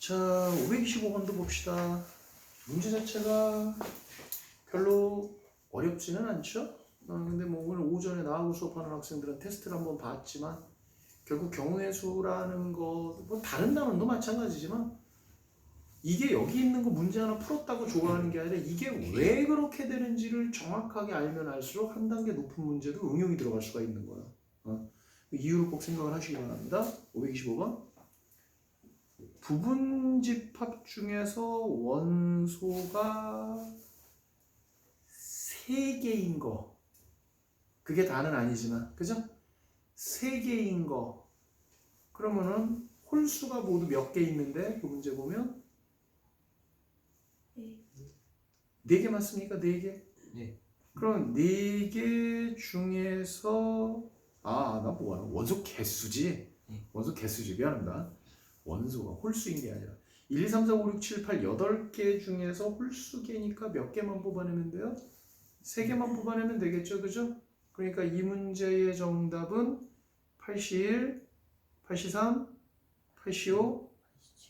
자, 525번도 봅시다. 문제 자체가 별로 어렵지는 않죠? 근데 뭐 오늘 오전에 나하고 수업하는 학생들은 테스트를 한번 봤지만 결국 경우의 수라는 거, 뭐 다른 단원도 마찬가지지만 이게 여기 있는 거 문제 하나 풀었다고 좋아하는 게 아니라 이게 왜 그렇게 되는지를 정확하게 알면 알수록 한 단계 높은 문제도 응용이 들어갈 수가 있는 거야. 이유를 꼭 생각을 하시기 바랍니다. 525번. 부분집합 중에서 원소가 3개인 거, 그게 다는 아니지만, 그죠? 3개인 거, 그러면은 홀수가 모두 몇 개 있는데 그 문제 보면 4개 맞습니까? 4개? 네. 그럼 4개 중에서 나 뭐하나? 원소 개수지? 원소 개수지. 미안합니다. 원소가 홀수인 게 아니라 1, 2, 3, 4, 5, 6, 7, 8, 8개 중에서 홀수개니까 몇 개만 뽑아내면 돼요? 3개만 뽑아내면 되겠죠, 그죠? 그러니까 이 문제의 정답은 81, 83, 85,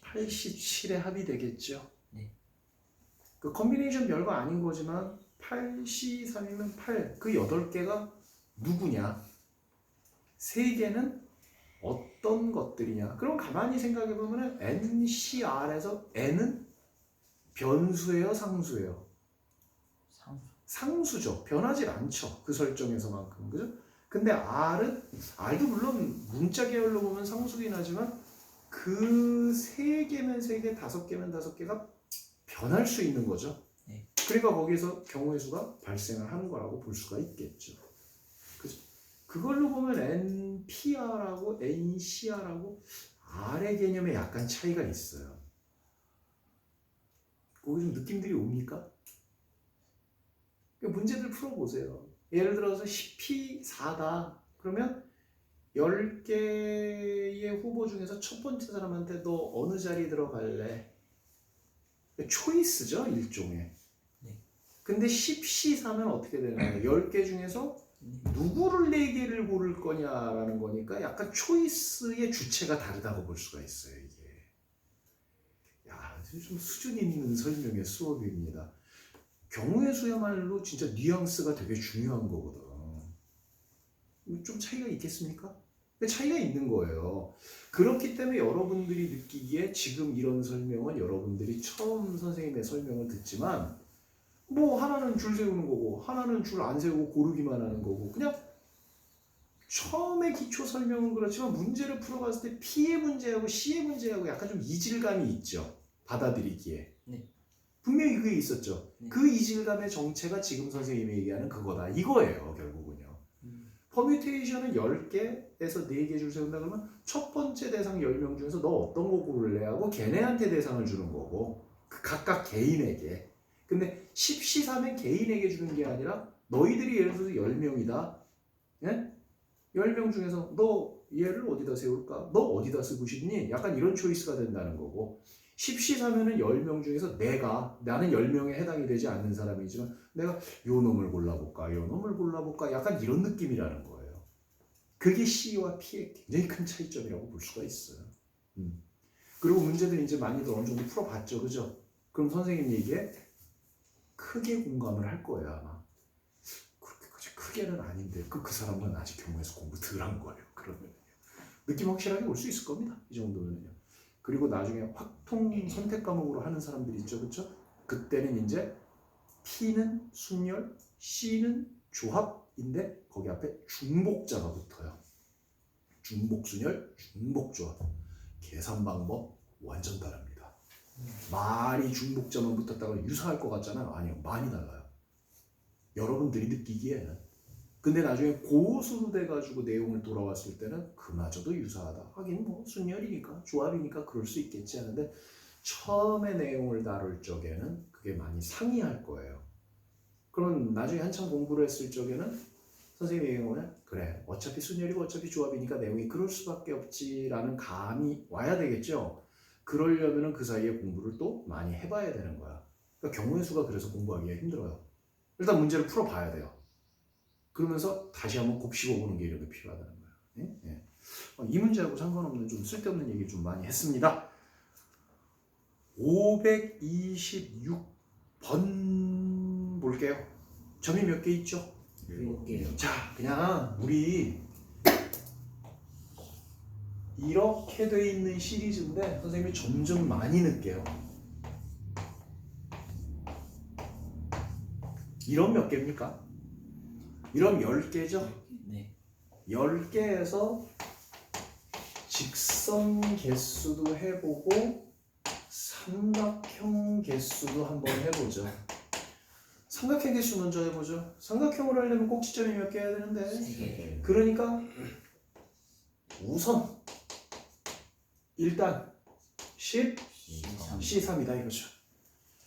87의 합이 되겠죠. 네. 그 컨비네이션 별거 아닌 거지만 83이면 8, 그 8개가 누구냐? 3개는 어떤 것들이냐? 그럼 가만히 생각해 보면은 NCR에서 N은 변수예요, 상수예요? 상수죠. 변하지 않죠. 그 설정에서만큼, 그죠? 근데 R도 물론 문자 계열로 보면 상수긴 하지만 그 3개면 3개, 5개면 5개가 변할 수 있는 거죠. 네. 그러니까 거기서 경우의 수가 발생을 하는 거라고 볼 수가 있겠죠. 그죠? 그걸로 보면 NPR하고 NCR하고 R의 개념에 약간 차이가 있어요. 거기 좀 느낌들이 옵니까? 문제들 풀어보세요. 예를 들어서 10P 4다. 그러면 10개의 후보 중에서 첫 번째 사람한테 너 어느 자리 들어갈래? 초이스죠, 일종의. 네. 근데 10C 4면 어떻게 되는 거예요? 10개 중에서 누구를 4개를 고를 거냐라는 거니까 약간 초이스의 주체가 다르다고 볼 수가 있어요, 이게. 야, 좀 수준 있는 설명의 수업입니다. 경우의 수야말로 진짜 뉘앙스가 되게 중요한 거거든. 좀 차이가 있겠습니까? 차이가 있는 거예요. 그렇기 때문에 여러분들이 느끼기에 지금 이런 설명은 여러분들이 처음 선생님의 설명을 듣지만 뭐 하나는 줄 세우는 거고 하나는 줄 안 세우고 고르기만 하는 거고 그냥 처음에 기초 설명은 그렇지만 문제를 풀어갔을 때 P의 문제하고 C의 문제하고 약간 좀 이질감이 있죠. 받아들이기에. 네. 분명히 그게 있었죠. 네. 그 이질감의 정체가 지금 선생님이 얘기하는 그거다. 이거예요, 결국은요. 퍼뮤테이션은 10개에서 4개 줄 세운다 그러면 첫 번째 대상 10명 중에서 너 어떤 거 고를래 하고 걔네한테 대상을 주는 거고 그 각각 개인에게. 근데 10C4면 개인에게 주는 게 아니라 너희들이 예를 들어서 10명이다. 예? 10명 중에서 너 얘를 어디다 세울까? 너 어디다 쓰고 싶니? 약간 이런 초이스가 된다는 거고 10C4면은 10명 중에서 나는 10명에 해당이 되지 않는 사람이지만 내가 요 놈을 골라볼까? 요 놈을 골라볼까? 약간 이런 느낌이라는 거예요. 그게 C와 P의 굉장히 큰 차이점이라고 볼 수가 있어요. 그리고 문제들 이제 많이들 어느 정도 풀어봤죠, 그죠? 그럼 선생님 얘기에 크게 공감을 할 거예요, 아마. 그렇게까지 크게는 아닌데 그 사람은 아직 경우에서 공부 덜 한 거예요. 그러면 느낌 확실하게 올 수 있을 겁니다. 이 정도는요. 그리고 나중에 확통 선택 과목으로 하는 사람들이 있죠, 그렇죠? 그때는 이제 P는 순열, C는 조합인데 거기 앞에 중복자가 붙어요. 중복순열, 중복조합. 계산 방법 완전 다릅니다. 말이 중복자만 붙었다가 유사할 것 같잖아요. 아니요, 많이 달라요. 여러분들이 느끼기에는. 근데 나중에 고수로 돼가지고 내용을 돌아왔을 때는 그마저도 유사하다. 하긴 뭐 순열이니까 조합이니까 그럴 수 있겠지 하는데 처음에 내용을 다룰 적에는 그게 많이 상이할 거예요. 그럼 나중에 한참 공부를 했을 적에는 선생님이 얘기하면 그래 어차피 순열이고 어차피 조합이니까 내용이 그럴 수밖에 없지라는 감이 와야 되겠죠. 그러려면 그 사이에 공부를 또 많이 해봐야 되는 거야. 그러니까 경우의 수가 그래서 공부하기가 힘들어요. 일단 문제를 풀어봐야 돼요. 그러면서 다시 한번 곱씹어보는 게 이렇게 필요하다는 거예요. 예? 예. 이 문제하고 상관없는 좀 쓸데없는 얘기 좀 많이 했습니다. 526번 볼게요. 점이 몇 개 있죠? 7개요. 자, 그냥 우리 이렇게 돼 있는 시리즈인데 선생님이 점점 많이 넣을게요. 이런 몇 개입니까? 이런 10개죠? 네. 10개에서 직선 개수도 해보고 삼각형 개수도 한번 해보죠. 삼각형 개수 먼저 해보죠. 삼각형을 하려면 꼭지점이 몇 개 해야 되는데 3개. 그러니까 우선 일단 10, C3이다 이거죠.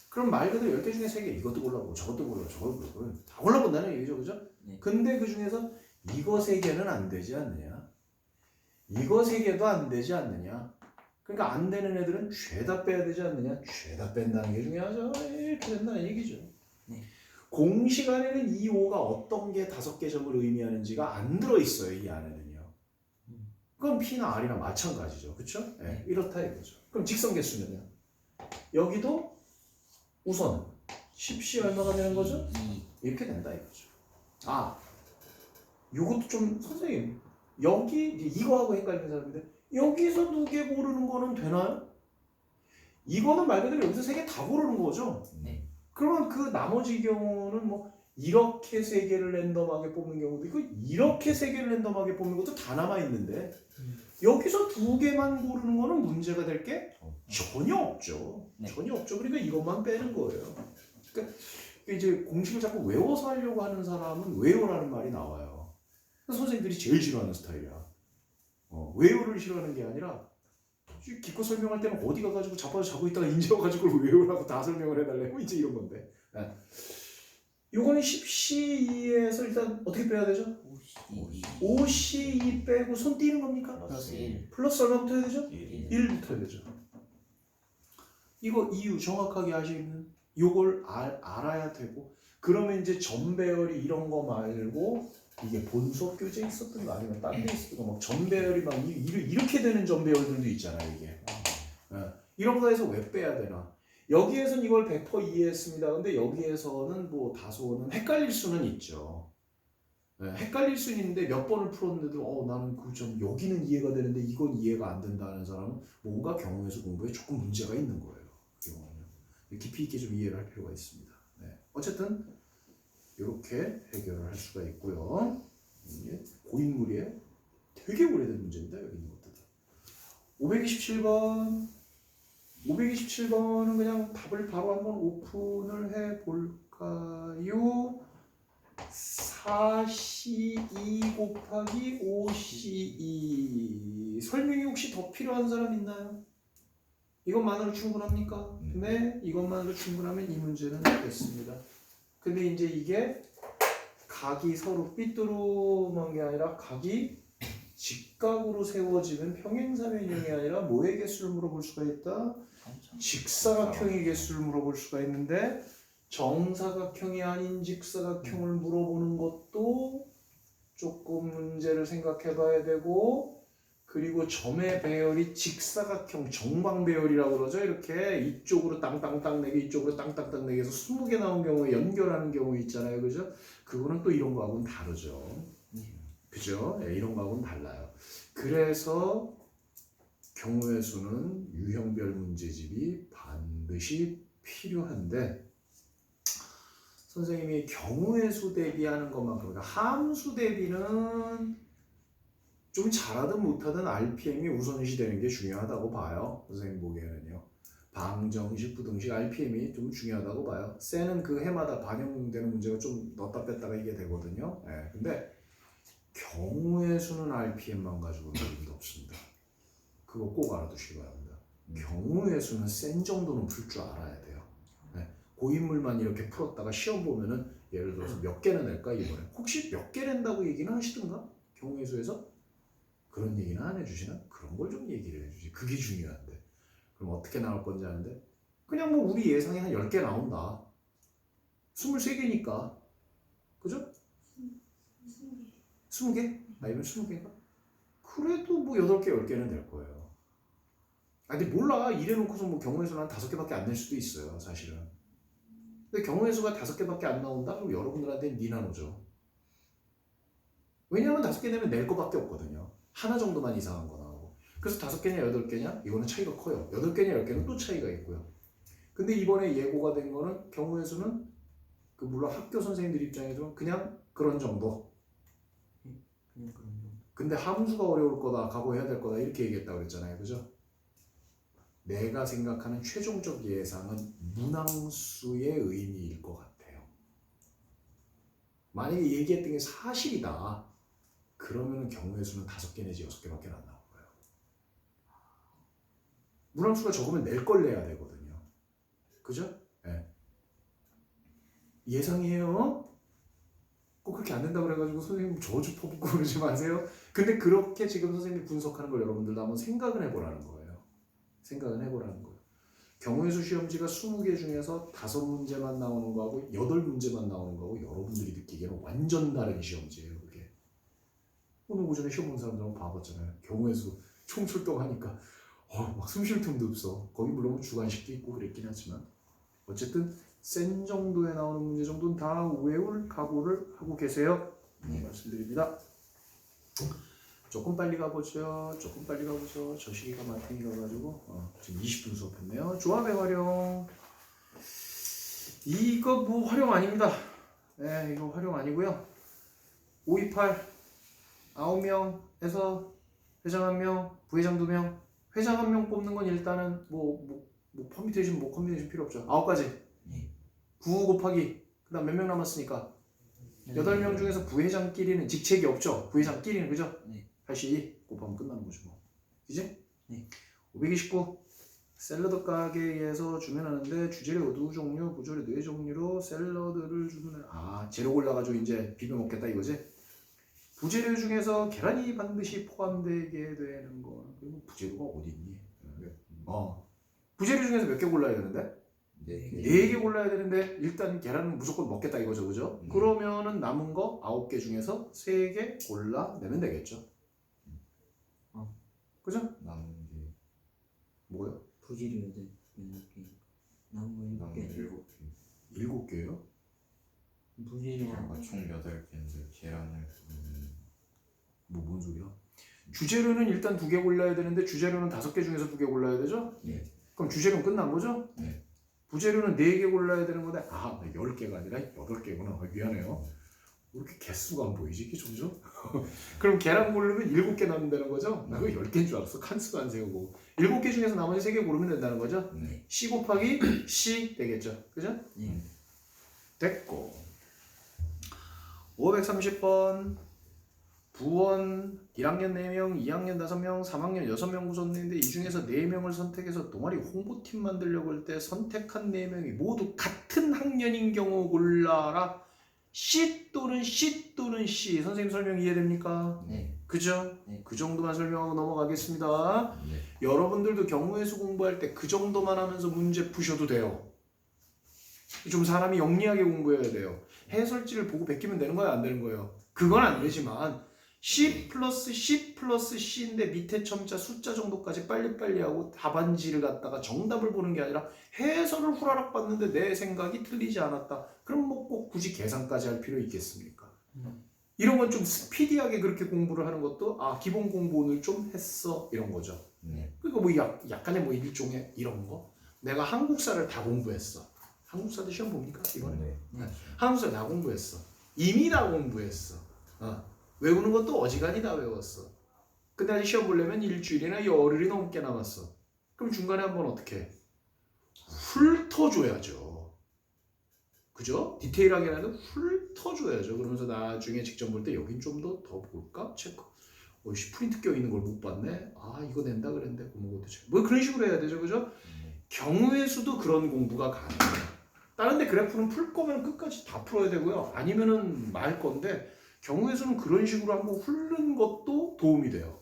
그럼 말 그대로 10개 중에 3개 이것도 골라보고 저것도 골라보고 저것도 골라보고 다 골라본다는 얘기죠. 그죠? 네. 근데 그 중에서 이거 3개는 안 되지 않느냐, 이거 3개도 안 되지 않느냐. 그러니까 안 되는 애들은 죄다 빼야 되지 않느냐. 죄다 뺀다는 게 중요하죠. 이렇게 된다는 얘기죠. 네. 공식 안에는 이 5가 어떤 게 5개 점을 의미하는지가 안 들어있어요. 이 안에는요. 그럼 P나 R이나 마찬가지죠. 그쵸? 네, 이렇다 이거죠. 그럼 직선 개수는요. 여기도 우선 10C 얼마가 되는 거죠? 2. 이렇게 된다 이거죠. 아, 요것도 좀 선생님 여기 이거하고 헷갈리는 사람인데 여기서 2개 고르는 거는 되나요? 이거는 말 그대로 여기서 3개 다 고르는 거죠. 네. 그러면 그 나머지 경우는 뭐 이렇게 3개를 랜덤하게 뽑는 경우도 있고 이렇게 3개를 랜덤하게 뽑는 것도 다 남아 있는데 여기서 2개만 고르는 거는 문제가 될 게 전혀 없죠. 네. 전혀 없죠. 그러니까 이것만 빼는 거예요. 그러니까 이제 공식을 자꾸 외워서 하려고 하는 사람은 외워라는 말이 나와요. 선생님들이 제일 싫어하는 스타일이야. 외우를 싫어하는 게 아니라 기껏 설명할 때는 어디 가가지고 자빠져 자고 있다가 인제 와가지고 외우라고 다 설명을 해달래고 이제 이런 건데. 네. 요거는 10C2에서 일단 어떻게 빼야 되죠? 5C2 빼고 손 띄는 겁니까? 플러스 1. 플러스 얼마부터 해야 되죠? 1. 1부터 해야 되죠. 이거 이유 정확하게 아시면 요걸 알아야 되고, 그러면 이제 전배열이 이런 거 말고 이게 본수업 교재에 있었던 거 아니면 딴 데 있었던 거 막 전배열이 막 이렇게 되는 전배열들도 있잖아요. 이게 이런 거에서 왜 빼야 되나? 여기에서는 이걸 100% 이해했습니다. 근데 여기에서는 뭐 다소는 헷갈릴 수는 있죠. 헷갈릴 수는 있는데 몇 번을 풀었는데도 나는 그 점 여기는 이해가 되는데 이건 이해가 안 된다는 사람은 뭔가 경우에서 공부에 조금 문제가 있는 거예요. 그 경우는요. 깊이 있게 좀 이해를 할 필요가 있습니다. 네. 어쨌든 이렇게 해결을 할 수가 있고요. 이게 고인물이에요. 되게 오래된 문제입니다. 여기 있는 것들. 527번은 그냥 답을 바로 한번 오픈을 해 볼까요? 4C2 곱하기 5C2 설명이 혹시 더 필요한 사람 있나요? 이것만으로 충분합니까? 네, 이것만으로 충분하면 이 문제는 됐습니다. 근데 이제 이게 각이 서로 삐뚤어만 게 아니라 각이 직각으로 세워지면 평행사면형이 아니라 뭐의 개수를 물어볼 수가 있다? 직사각형의 개수를 물어볼 수가 있는데 정사각형이 아닌 직사각형을 물어보는 것도 조금 문제를 생각해 봐야 되고, 그리고 점의 배열이 직사각형 정방 배열이라고 그러죠. 이렇게 이쪽으로 땅땅땅 4개 이쪽으로 땅땅땅 4개에서 20개 나온 경우에 연결하는 경우 있잖아요. 그죠? 그거는 또 이런 거하고는 다르죠. 그죠? 네, 이런 거하고는 달라요. 그래서 경우의 수는 유형별 문제집이 반드시 필요한데 선생님이 경우의 수 대비하는 것만큼, 그러니까 함수 대비는 좀 잘하든 못하든 RPM이 우선시 되는 게 중요하다고 봐요. 선생님 보기에는요. 방정식, 부등식, RPM이 좀 중요하다고 봐요. 셀은 그 해마다 반영되는 문제가 좀 넣었다 뺐다가 이게 되거든요. 네, 근데 경우의 수는 RPM만 가지고는 의미도 없습니다. 그거 꼭 알아두시기 바랍니다. 경우의 수는 센 정도는 풀 줄 알아야 돼요. 네, 고인물만 이렇게 풀었다가 시험 보면은 예를 들어서 몇 개나 낼까 이번에 혹시 몇 개 낸다고 얘기는 하시던가? 경우의 수에서? 그런 얘기는 안 해주시나? 그런 걸 좀 얘기를 해주지. 그게 중요한데. 그럼 어떻게 나올 건지 아는데 그냥 뭐 우리 예상이 한 10개 나온다. 23개니까. 그죠? 20개? 아니면 20개인가? 그래도 뭐 8개, 10개는 될 거예요. 근데 몰라. 이래놓고서 뭐 경우의 수는 한 5개밖에 안 낼 수도 있어요, 사실은. 근데 경우의 수가 5개밖에 안 나온다? 그럼 여러분들한테는 니나노죠. 왜냐하면 5개 내면 낼 거밖에 없거든요. 하나 정도만 이상한 거 나오고. 그래서 5개냐 8개냐? 이거는 차이가 커요. 8개냐 10개는 또 차이가 있고요. 근데 이번에 예고가 된 거는 경우의 수는 물론 학교 선생님들 입장에서는 그냥 그런 정도. 그냥 그런 정도. 근데 함수가 어려울 거다, 각오해야 될 거다 이렇게 얘기했다고 그랬잖아요. 그죠? 내가 생각하는 최종적 예상은 문항수의 의미일 것 같아요. 만약에 얘기했던 게 사실이다. 그러면 경우의 수는 5개 내지 6개밖에 안 나올 거예요. 문항수가 적으면 낼 걸 내야 되거든요. 그죠? 네. 예상이에요. 꼭 그렇게 안 된다고 그래가지고 선생님 저주 퍼붓고 그러지 마세요. 근데 그렇게 지금 선생님이 분석하는 걸 여러분들도 한번 생각은 해보라는 거예요. 생각은 해보라는 거예요. 경우의 수 시험지가 20개 중에서 5문제만 나오는 거하고 8문제만 나오는 거하고 여러분들이 느끼기에는 완전 다른 시험지예요. 그게. 오늘 오전에 시험 본 사람들하고 봐봤잖아요. 경우의 수 총 출동하니까 막 숨 쉴 틈도 없어. 거기 물론 주관식도 있고 그랬긴 하지만 어쨌든 센 정도에 나오는 문제 정도는 다 외울 각오를 하고 계세요. 말씀드립니다. 조금 빨리 가보죠. 저 시기가 마탱이 가가지고 지금 20분 수업했네요. 조합의 활용. 이거 뭐 활용 아닙니다. 네, 이거 활용 아니고요. 528 9명에서 회장 1명, 부회장 2명. 회장 1명 뽑는 건 일단은 퍼뮤테이션 컨비네이션 필요 없죠. 9가지. 9 곱하기 그다음 몇 명 남았으니까 8명 중에서 부회장끼리는 직책이 없죠. 부회장끼리는 그죠? 네. 82 곱하면 끝나는 거죠 뭐. 이제? 네. 529 샐러드 가게에서 주문하는데 주재료 두 종류, 부조리 4종류로 샐러드를 주문해. 재료 골라가지고 이제 비벼 먹겠다 이거지? 부재료 중에서 계란이 반드시 포함되게 되는 거는 그리고 부재료가 어디 있니? 부재료 중에서 몇 개 골라야 되는데? 4개 골라야 되는데 일단 계란은 무조건 먹겠다 이거죠, 그죠? 그러면은 남은 거 9개 중에서 3개 골라내면 되겠죠. 그죠? 남은 게 뭐요? 부지리 8개. 남은 거 7개. 7개요? 부지리가 총 8개인데 계란을 뭔 소리야? 주재료는 일단 2개 골라야 되는데 주재료는 5개 중에서 2개 골라야 되죠? 네. 그럼 주재료는 끝난 거죠? 네. 부재료는 4개 골라야 되는 건데 10개가 아니라 8개구나. 미안해요. 왜 이렇게 개수가 안 보이지? 이게 점점? 그럼 계란 고르면 7개 남는다는 거죠? 나 그거 10개인 줄 알았어. 칸수도 안 세우고. 7개 중에서 나머지 3개 고르면 된다는 거죠? 네. C 곱하기 C 되겠죠? 그죠? 네. 됐고. 530번 부원 1학년 4명, 2학년 5명, 3학년 6명 구성되는데 이 중에서 4명을 선택해서 동아리 홍보팀 만들려고 할 때 선택한 4명이 모두 같은 학년인 경우 골라라. C 또는 C 또는 C. 선생님 설명 이해됩니까? 네. 그죠? 네. 그 정도만 설명하고 넘어가겠습니다. 네. 여러분들도 경우의 수 공부할 때 그 정도만 하면서 문제 푸셔도 돼요. 좀 사람이 영리하게 공부해야 돼요. 해설지를 보고 베끼면 되는 거예요? 안 되는 거예요? 그건 안 되지만 C 플러스 C 플러스 C인데 밑에 첨자 숫자 정도까지 빨리빨리 하고 답안지를 갖다가 정답을 보는 게 아니라 해설을 후라락 봤는데 내 생각이 틀리지 않았다. 그럼 뭐 꼭 굳이 계산까지 할 필요 있겠습니까? 이런 건 좀 스피디하게 그렇게 공부를 하는 것도 기본 공부 오늘 좀 했어 이런 거죠. 네. 그러니까 뭐 약간의 뭐 일종의 이런 거. 내가 한국사를 다 공부했어. 한국사도 시험 봅니까 이번에? 네. 한국사 다 공부했어. 이미 다 공부했어. 외우는 것도 어지간히 다 외웠어. 근데 아직 시험 보려면 일주일이나 열흘이 넘게 남았어. 그럼 중간에 한번 어떻게 해? 훑어줘야죠. 그죠? 디테일하게 해도 훑어줘야죠. 그러면서 나중에 직접 볼 때 여긴 좀 더 볼까? 체크. 프린트 껴있는 걸 못 봤네. 이거 낸다 그랬는데 그것도 체크. 뭐 그런 식으로 해야 되죠. 그죠? 경우의 수도 그런 공부가 가능해요. 다른 데 그래프는 풀 거면 끝까지 다 풀어야 되고요. 아니면은 말 건데 경우의 수는 그런 식으로 한번 훑는 것도 도움이 돼요.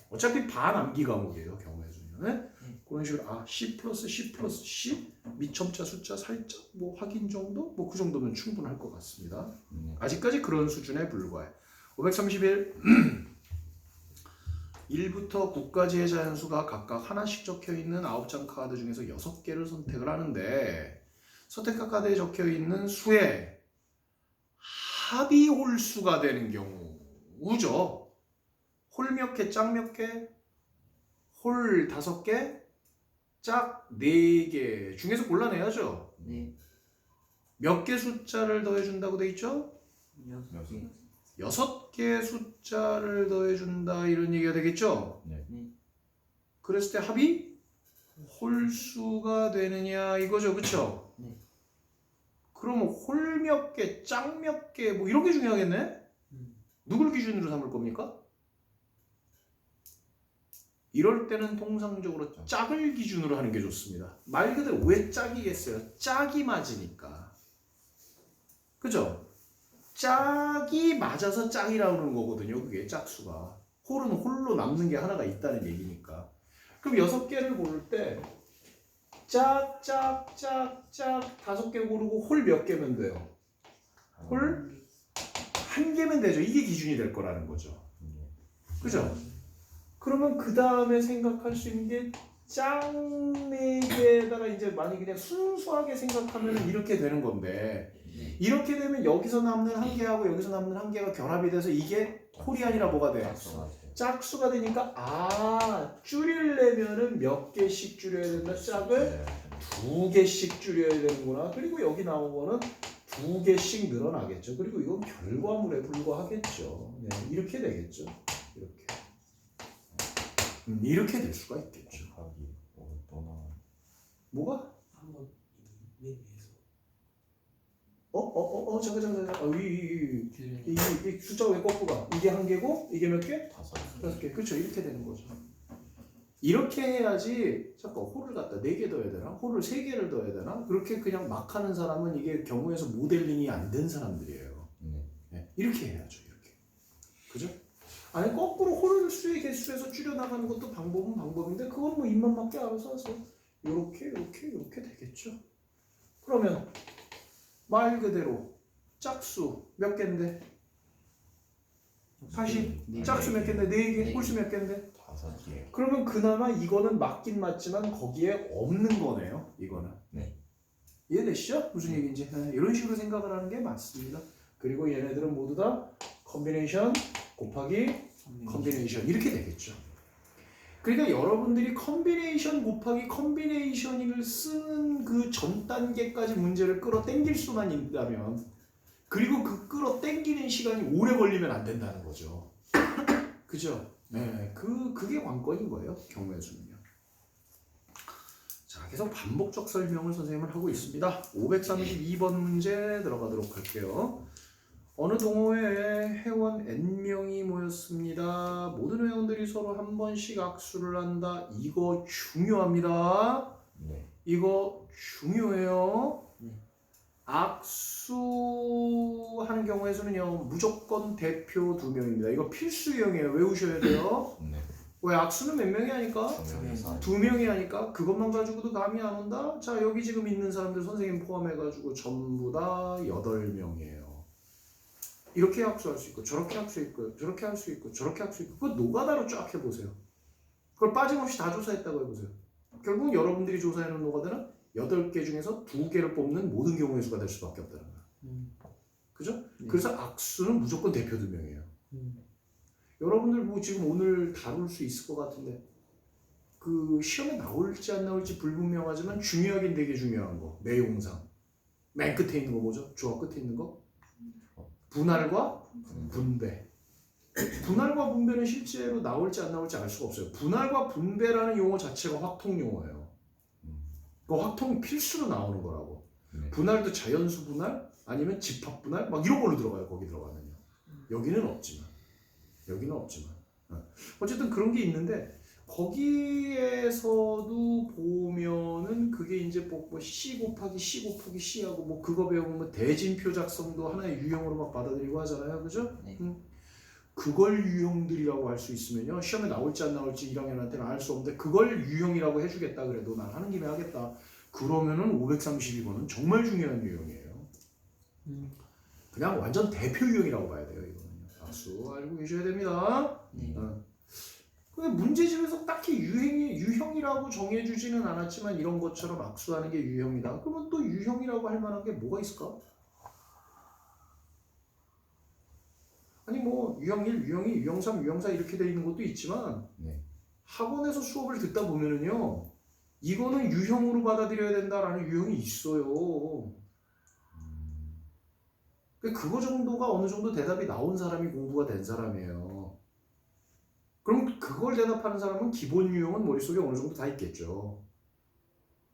어차피 반암기 과목이에요. 경우의 수는. 그런 식으로 C 플러스 C 플러스 C 밑첨자 숫자 살짝 뭐 확인 정도? 뭐 그 정도면 충분할 것 같습니다. 아직까지 그런 수준에 불과해. 531 1부터 9까지의 자연수가 각각 하나씩 적혀있는 9장 카드 중에서 6개를 선택을 하는데 선택한 카드에 적혀있는 수에 합이 홀수가 되는 경우죠. 홀 몇 개, 짝 몇 개? 홀 5개, 짝 4개 중에서 골라내야죠. 네. 몇 개 숫자를 더해준다고 돼 있죠? 6개. 6개 숫자를 더해준다 이런 얘기가 되겠죠? 네. 그랬을 때 합이 홀수가 되느냐 이거죠, 그쵸? 네. 그러면 홀 몇 개, 짝 몇 개 뭐 이런 게 중요하겠네? 누굴 기준으로 삼을 겁니까? 이럴 때는 통상적으로 짝을 기준으로 하는 게 좋습니다. 말 그대로 왜 짝이겠어요? 짝이 맞으니까. 그죠? 짝이 맞아서 짝이라고 그러는 거거든요. 그게 짝수가. 홀은 홀로 남는 게 하나가 있다는 얘기니까. 그럼 6개를 고를 때 짝, 짝, 짝, 짝 5개 고르고 홀 몇 개면 돼요? 홀 1개면 되죠. 이게 기준이 될 거라는 거죠. 그죠? 그러면 그 다음에 생각할 수 있는 게 짝 4개에다가 이제 만약 그냥 순수하게 생각하면 이렇게 되는 건데 이렇게 되면 여기서 남는 1개하고 여기서 남는 1개가 결합이 돼서 이게 홀이 아니라 뭐가 돼? 짝수가 되니까 줄이려면은 몇 개씩 줄여야 된다. 짝을 2개씩 줄여야 되는구나. 그리고 여기 나온 거는 2개씩 늘어나겠죠. 그리고 이건 결과물에 불과하겠죠. 네, 이렇게 되겠죠. 이렇게 될 수가 있겠죠. 뭐가? 한번 맨 위에서 잠깐. 이 숫자가 왜 거꾸로 가? 이게 1개고 이게 몇 개? 5개. 그렇죠. 이렇게 되는 거죠. 이렇게 해야지 잠깐 홀을 갖다 4개 더해야 되나? 홀을 3개를 더해야 되나? 그렇게 그냥 막 하는 사람은 이게 경우에서 모델링이 안 된 사람들이에요. 네, 이렇게 해야죠. 이렇게. 그죠? 아니 거꾸로 홀 수의 개수에서 줄여나가는 것도 방법은 방법인데 그건 뭐 입만 맞게 알아서 하세요. 요렇게 되겠죠. 그러면 말 그대로 짝수 몇 개인데? 다시 짝수 몇 개인데? 4개? 홀수 몇 개인데? 5개. 그러면 그나마 이거는 맞긴 맞지만 거기에 없는 거네요. 이거는. 네. 이해되시죠? 무슨 얘기인지. 네, 이런 식으로 생각을 하는 게 맞습니다. 그리고 얘네들은 모두 다 컨비네이션 곱하기 컨비네이션 이렇게 되겠죠. 그러니까 여러분들이 컨비네이션 곱하기 컨비네이션을 쓰는 그 전 단계까지 문제를 끌어당길 수만 있다면 그리고 그 끌어당기는 시간이 오래 걸리면 안 된다는 거죠. 그죠? 네, 그게 관건인 거예요. 경우의 수는요. 자, 계속 반복적 설명을 선생님은 하고 있습니다. 532번 문제 들어가도록 할게요. 어느 동호회에 회원 N명이 모였습니다. 모든 회원들이 서로 한 번씩 악수를 한다. 이거 중요합니다. 네. 이거 중요해요. 네. 악수하는 경우에서는요. 무조건 대표 2명입니다. 이거 필수 유형이에요. 외우셔야 돼요. 네. 왜 악수는 몇 명이 하니까? 2명이 하니까 그것만 가지고도 감이 안 온다? 자, 여기 지금 있는 사람들 선생님 포함해가지고 전부 다 8명이에요. 이렇게 악수할 수 있고 저렇게 할 수 있고 저렇게 할 수 있고 저렇게 할 수 있고 그거 노가다로 쫙 해보세요. 그걸 빠짐없이 다 조사했다고 해보세요. 결국 여러분들이 조사해놓은 노가다는 8개 중에서 2개를 뽑는 모든 경우의 수가 될 수밖에 없다는 거예요. 그죠? 네. 그래서 악수는 무조건 대표 2명이에요. 여러분들 뭐 지금 오늘 다룰 수 있을 것 같은데 그 시험에 나올지 안 나올지 불분명하지만 중요하긴 되게 중요한 거 내용상 맨 끝에 있는 거 뭐죠? 조합 끝에 있는 거? 분할과 분배. 분할과 분배는 실제로 나올지 안 나올지 알 수가 없어요. 분할과 분배라는 용어 자체가 확통 용어예요. 그 확통이 필수로 나오는 거라고. 네. 분할도 자연수 분할 아니면 집합 분할 막 이런 걸로 들어가요. 거기 들어가면요. 여기는 없지만. 어쨌든 그런 게 있는데 거기에서도 보면은 그게 이제 뭐 C 곱하기 C하고 뭐 그거 배우면 뭐 대진표 작성도 하나의 유형으로 막 받아들이고 하잖아요. 그죠? 네. 그걸 유형들이라고 할 수 있으면요. 시험에 나올지 안 나올지 1학년한테는 알 수 없는데 그걸 유형이라고 해주겠다 그래도 난 하는 김에 하겠다. 그러면은 532번은 정말 중요한 유형이에요. 그냥 완전 대표 유형이라고 봐야 돼요. 이거는요. 악수 알고 계셔야 됩니다. 네. 근데 문제집에서 딱히 유형이라고 정해주지는 않았지만 이런 것처럼 악수하는 게 유형이다. 그러면 또 유형이라고 할 만한 게 뭐가 있을까? 아니 뭐 유형 1, 유형 2, 유형 3, 유형 4 이렇게 돼 있는 것도 있지만 네. 학원에서 학원에서 수업을 듣다 보면은요 이거는 유형으로 받아들여야 된다라는 유형이 있어요. 그거 정도가 어느 정도 대답이 나온 사람이 공부가 된 사람이에요. 그럼 그걸 대답하는 사람은 기본 유형은 머릿속에 어느 정도 다 있겠죠.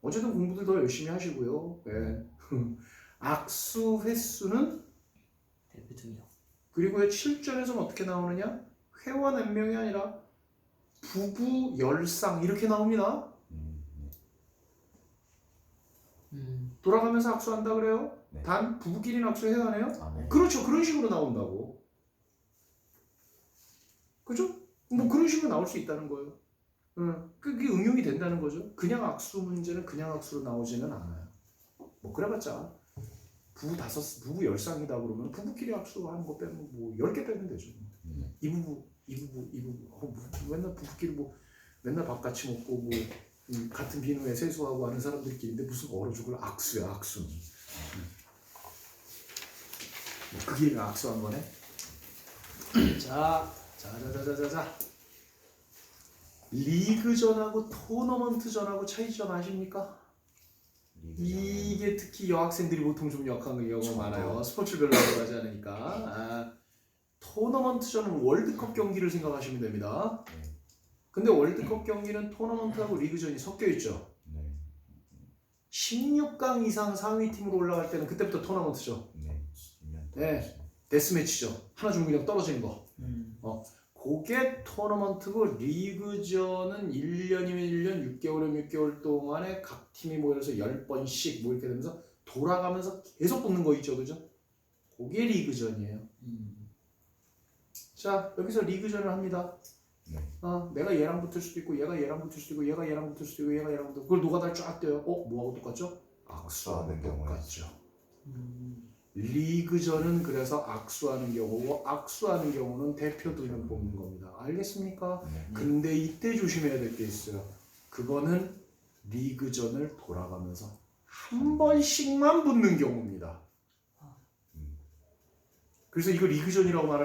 어쨌든 공부들 더 열심히 하시고요. 네. 악수 횟수는 대표적이요. 그리고 실전에서는 어떻게 나오느냐? 회원 몇 명이 아니라 부부 열상 이렇게 나옵니다. 돌아가면서 악수한다 그래요? 네. 단 부부끼리는 악수해야 하네요? 아, 네. 그렇죠. 그런 식으로 나온다고. 그죠? 뭐 그런 식으로 나올 수 있다는 거예요. 그게 응용이 된다는 거죠. 그냥 악수 문제는 그냥 악수로 나오지는 않아요. 뭐 그래봤자 부부 열상이다 그러면 부부끼리 악수하는 거 빼면 뭐 10개 빼면 되죠. 이 부부. 맨날 부부끼리 뭐 맨날 밥 같이 먹고 뭐 같은 비누에 세수하고 하는 사람들끼리인데 무슨 얼어 죽을 악수야 악수는. 뭐 그게 악수한 거네. 자. 리그전하고 토너먼트전하고 차이점 아십니까? 이게 특히 여학생들이 보통 좀 약한 경우가 많아요. 스포츠별로 들어가지 않으니까. 토너먼트전은 월드컵 경기를 생각하시면 됩니다. 근데 월드컵 경기는 토너먼트하고 리그전이 섞여 있죠. 16강 이상 상위 팀으로 올라갈 때는 그때부터 토너먼트죠. 네. 데스매치죠. 하나 죽으면 그냥 떨어지는 거. 그게 토너먼트고 리그전은 1년이면 1년, 6개월이면 6개월 동안에 각 팀이 모여서 10번씩 뭐 이렇게 되면서 돌아가면서 계속 붙는 거 있죠. 그죠? 그게 리그전이에요. 자, 여기서 리그전을 합니다. 내가 얘랑 붙을 수도 있고 얘가 얘랑 붙을 수도 있고 얘가 얘랑 붙을 수도 있고 얘가 얘랑 붙을 수도 있고 그걸 노가다를 쫙 떼요. 뭐하고 똑같죠? 악수하고 똑같죠. 리그전은 그래서 악수하는 경우고 악수하는 경우는 대표 2명 뽑는 겁니다. 알겠습니까? 근데 이때 조심해야 될 게 있어요. 그거는 리그전을 돌아가면서 한 번씩만 붙는 경우입니다. 그래서 이거 리그전이라고 말할 때